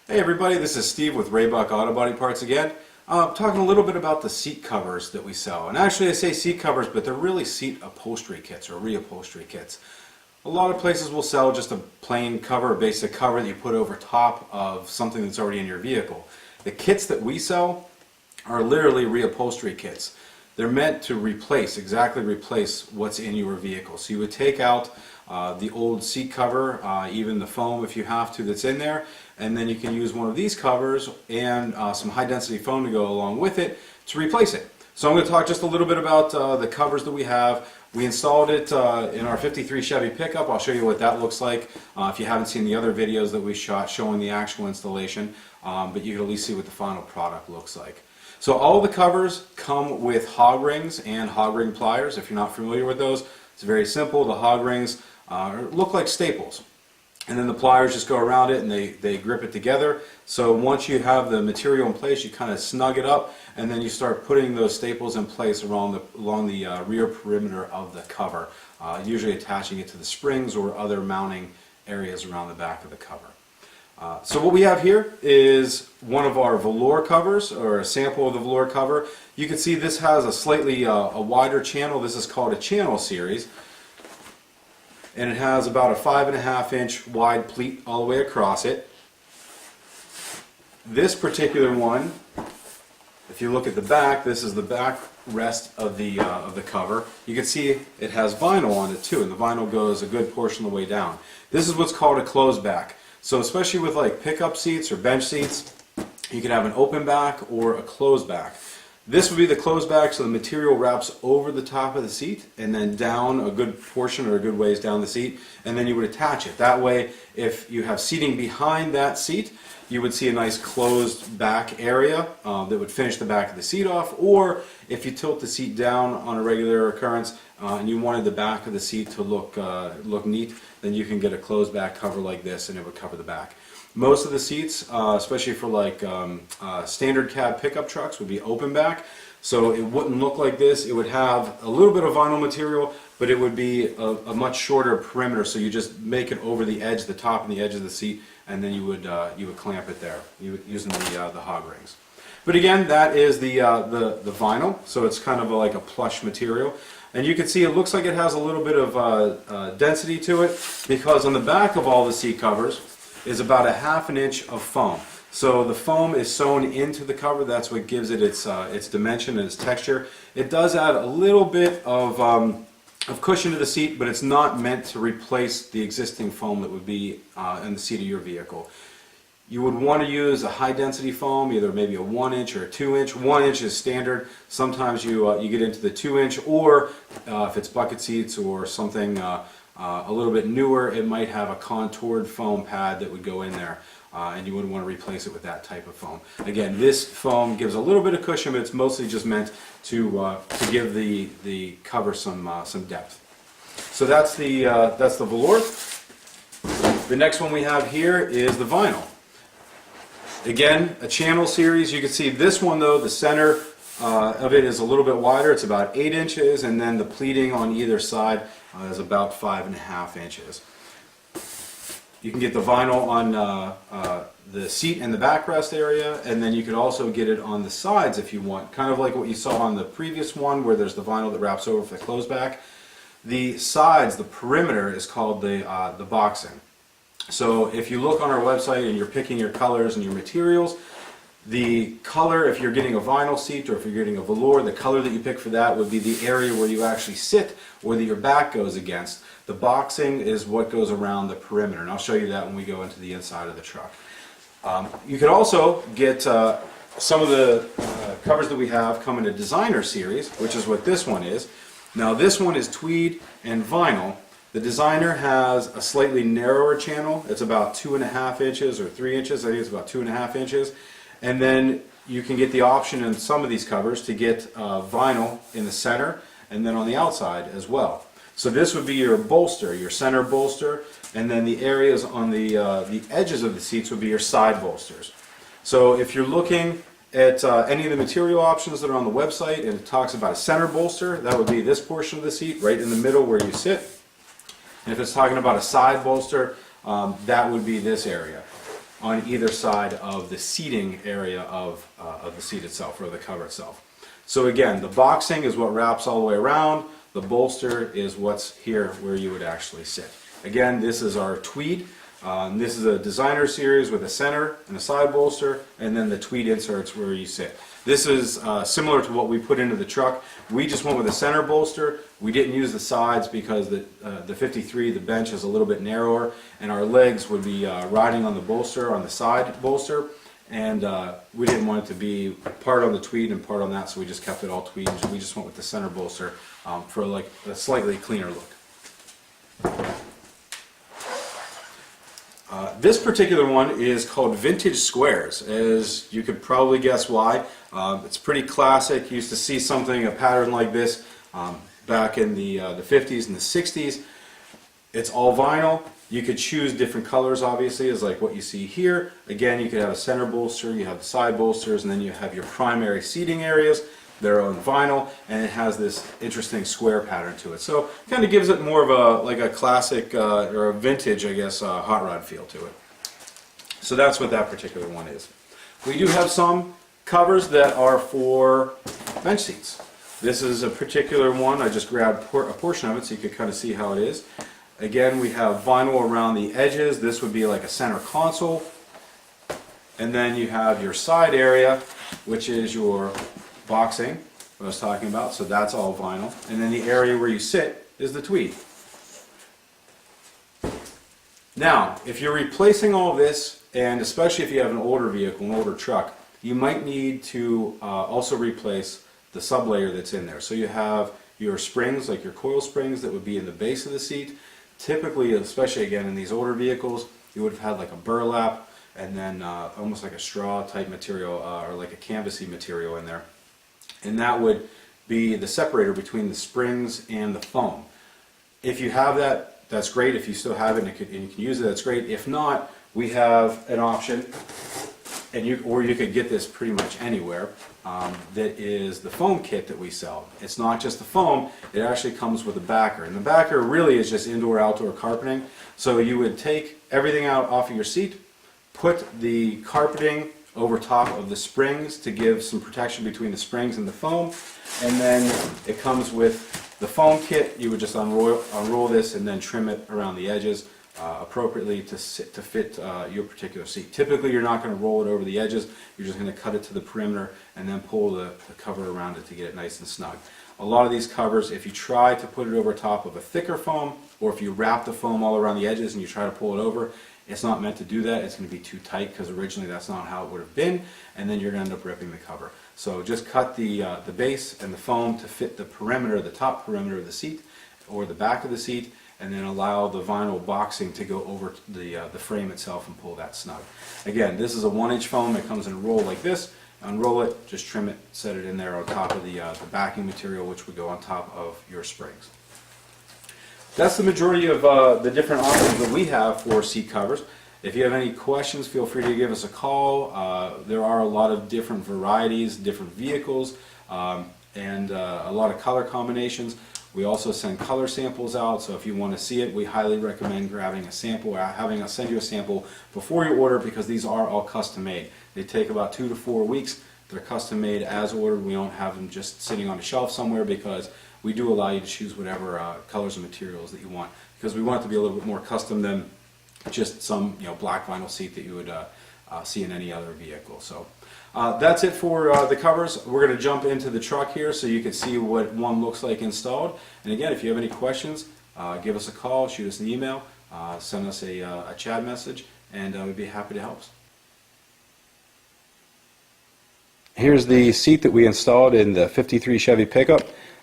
Hey everybody, this is Steve with Raybuck Auto Body Parts again. Talking a little bit about the seat covers that we sell. And actually I say seat covers, but they're really seat upholstery kits or reupholstery kits. A lot of places will sell just a plain cover, a basic cover that you put over top of something that's already in your vehicle. The kits that we sell are literally reupholstery kits. They're meant to exactly replace what's in your vehicle. So you would take out the old seat cover, even the foam if you have to that's in there, and then you can use one of these covers and some high density foam to go along with it to replace it. So I'm going to talk just a little bit about the covers that we have. We installed it in our 53 Chevy pickup. I'll show you what that looks like if you haven't seen the other videos that we shot showing the actual installation, but you can at least see what the final product looks like. So all the covers come with hog rings and hog ring pliers. If you're not familiar with those, it's very simple. The hog rings look like staples, and then the pliers just go around it and they grip it together. So once you have the material in place, you kind of snug it up, and then you start putting those staples in place along the rear perimeter of the cover, usually attaching it to the springs or other mounting areas around the back of the cover. So what we have here is one of our velour covers, or a sample of the velour cover. You can see this has a slightly a wider channel. This is called a channel series, and it has about a 5.5 inch wide pleat all the way across it. This particular one, if you look at the back, this is the back rest of the cover. You can see it has vinyl on it too, and the vinyl goes a good portion of the way down. This is what's called a closed back. So especially with like pickup seats or bench seats, you can have an open back or a closed back. This would be the closed back, so the material wraps over the top of the seat and then down a good portion or a good ways down the seat, and then you would attach it. That way, if you have seating behind that seat, you would see a nice closed back area that would finish the back of the seat off. Or if you tilt the seat down on a regular occurrence and you wanted the back of the seat to look neat, then you can get a closed back cover like this and it would cover the back. Most of the seats, especially for like standard cab pickup trucks, would be open back, so it wouldn't look like this. It would have a little bit of vinyl material, but it would be a much shorter perimeter, so you just make it over the edge, the top and the edge of the seat, and then you would clamp it there using the hog rings. But again, that is the vinyl, so it's kind of like a plush material. And you can see it looks like it has a little bit of density to it, because on the back of all the seat covers is about a 1/2 inch of foam. So the foam is sewn into the cover. That's what gives it its dimension and its texture. It does add a little bit of cushion to the seat, but it's not meant to replace the existing foam that would be in the seat of your vehicle. You would want to use a high density foam, either maybe a 1 inch or a 2 inch. 1 inch is standard. Sometimes you get into the 2 inch, or if it's bucket seats or something a little bit newer, it might have a contoured foam pad that would go in there, and you wouldn't want to replace it with that type of foam. Again, this foam gives a little bit of cushion, but it's mostly just meant to give the cover some depth. So that's the velour. The next one we have here is the vinyl. Again, a channel series. You can see this one though, the center of it is a little bit wider. It's about 8 inches, and then the pleating on either side is about 5.5 inches. You can get the vinyl on the seat and the backrest area, and then you could also get it on the sides if you want, kind of like what you saw on the previous one where there's the vinyl that wraps over for the closed back. The sides, the perimeter, is called the boxing. So if you look on our website and you're picking your colors and your materials, the color, if you're getting a vinyl seat or if you're getting a velour, the color that you pick for that would be the area where you actually sit or that your back goes against. The boxing is what goes around the perimeter, and I'll show you that when we go into the inside of the truck. You could also get some of the covers that we have come in a designer series, which is what this one is. Now this one is tweed and vinyl. The designer has a slightly narrower channel. It's about 2.5 inches or 3 inches. I think it's about 2.5 inches. And then you can get the option in some of these covers to get vinyl in the center and then on the outside as well. So this would be your bolster, your center bolster, and then the areas on the edges of the seats would be your side bolsters. So if you're looking at any of the material options that are on the website and it talks about a center bolster, that would be this portion of the seat right in the middle where you sit. And if it's talking about a side bolster, that would be this area. on either side of the seating area of the seat itself, or the cover itself. So again, the boxing is what wraps all the way around. The bolster is what's here where you would actually sit. Again, this is our tweed. This is a designer series with a center and a side bolster, and then the tweed inserts where you sit. This is similar to what we put into the truck. We just went with a center bolster. We didn't use the sides because the 53, the bench is a little bit narrower, and our legs would be riding on the bolster, on the side bolster, and we didn't want it to be part on the tweed and part on that, so we just kept it all tweed. We just went with the center bolster for like a slightly cleaner look. This particular one is called Vintage Squares, as you could probably guess why. It's pretty classic. You used to see a pattern like this back in the 50s and the 60s. It's all vinyl. You could choose different colors, obviously, as like what you see here. Again, you could have a center bolster, you have the side bolsters, and then you have your primary seating areas. They're on vinyl, and it has this interesting square pattern to it. So it kind of gives it more of like a classic or a vintage, I guess, hot rod feel to it. So that's what that particular one is. We do have some covers that are for bench seats. This is a particular one. I just grabbed a portion of it so you could kind of see how it is. Again, we have vinyl around the edges. This would be like a center console. And then you have your side area, which is your boxing, what I was talking about, so that's all vinyl. And then the area where you sit is the tweed. Now, if you're replacing all of this, and especially if you have an older vehicle, an older truck, you might need to also replace the sublayer that's in there. So you have your springs, like your coil springs, that would be in the base of the seat. Typically, especially again in these older vehicles, you would have had like a burlap and then almost like a straw type material or like a canvasy material in there. And that would be the separator between the springs and the foam. If you have that, that's great. If you still have it and you can use it, that's great. If not, we have an option, or you could get this pretty much anywhere, that is the foam kit that we sell. It's not just the foam, it actually comes with a backer. And the backer really is just indoor-outdoor carpeting. So you would take everything out off of your seat, put the carpeting over top of the springs to give some protection between the springs and the foam, and then it comes with the foam kit. You would just unroll this and then trim it around the edges appropriately to fit your particular seat. Typically you're not going to roll it over the edges, you're just going to cut it to the perimeter and then pull the cover around it to get it nice and snug. A lot of these covers, if you try to put it over top of a thicker foam, or if you wrap the foam all around the edges and you try to pull it over, it's not meant to do that. It's going to be too tight because originally that's not how it would have been, and then you're going to end up ripping the cover. So just cut the base and the foam to fit the perimeter, the top perimeter of the seat or the back of the seat, and then allow the vinyl boxing to go over the frame itself and pull that snug. Again, this is a 1-inch foam. It comes in a roll like this. Unroll it, just trim it, set it in there on top of the backing material, which would go on top of your springs. That's the majority of the different options that we have for seat covers. If you have any questions, feel free to give us a call. There are a lot of different varieties, different vehicles, and a lot of color combinations. We also send color samples out, so if you want to see it, we highly recommend grabbing a sample or having us send you a sample before you order, because these are all custom made. They take about 2 to 4 weeks. They're custom made as ordered. We don't have them just sitting on a shelf somewhere, because we do allow you to choose whatever colors and materials that you want, because we want it to be a little bit more custom than just some black vinyl seat that you would see in any other vehicle. So that's it for the covers. We're going to jump into the truck here so you can see what one looks like installed. And again, if you have any questions, give us a call, shoot us an email, send us a chat message, and we'd be happy to help. Here's the seat that we installed in the 53 Chevy pickup.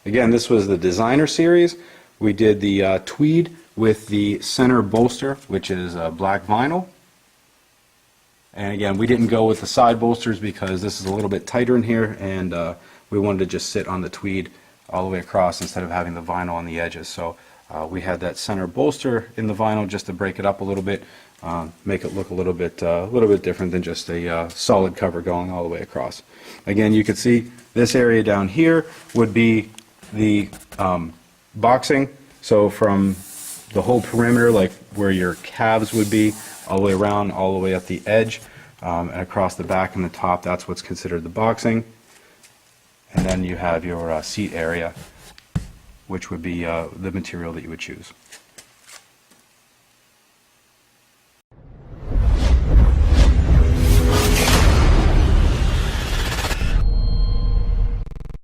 Again, this was the designer series. We did the tweed with the center bolster, which is black vinyl. And again, we didn't go with the side bolsters because this is a little bit tighter in here, and we wanted to just sit on the tweed all the way across instead of having the vinyl on the edges. So we had that center bolster in the vinyl just to break it up a little bit, make it look a little bit different than just a solid cover going all the way across. Again, you can see this area down here would be the boxing. So from the whole perimeter, like where your calves would be, all the way around, all the way at the edge, and across the back and the top. That's what's considered the boxing. And then you have your seat area, which would be the material that you would choose.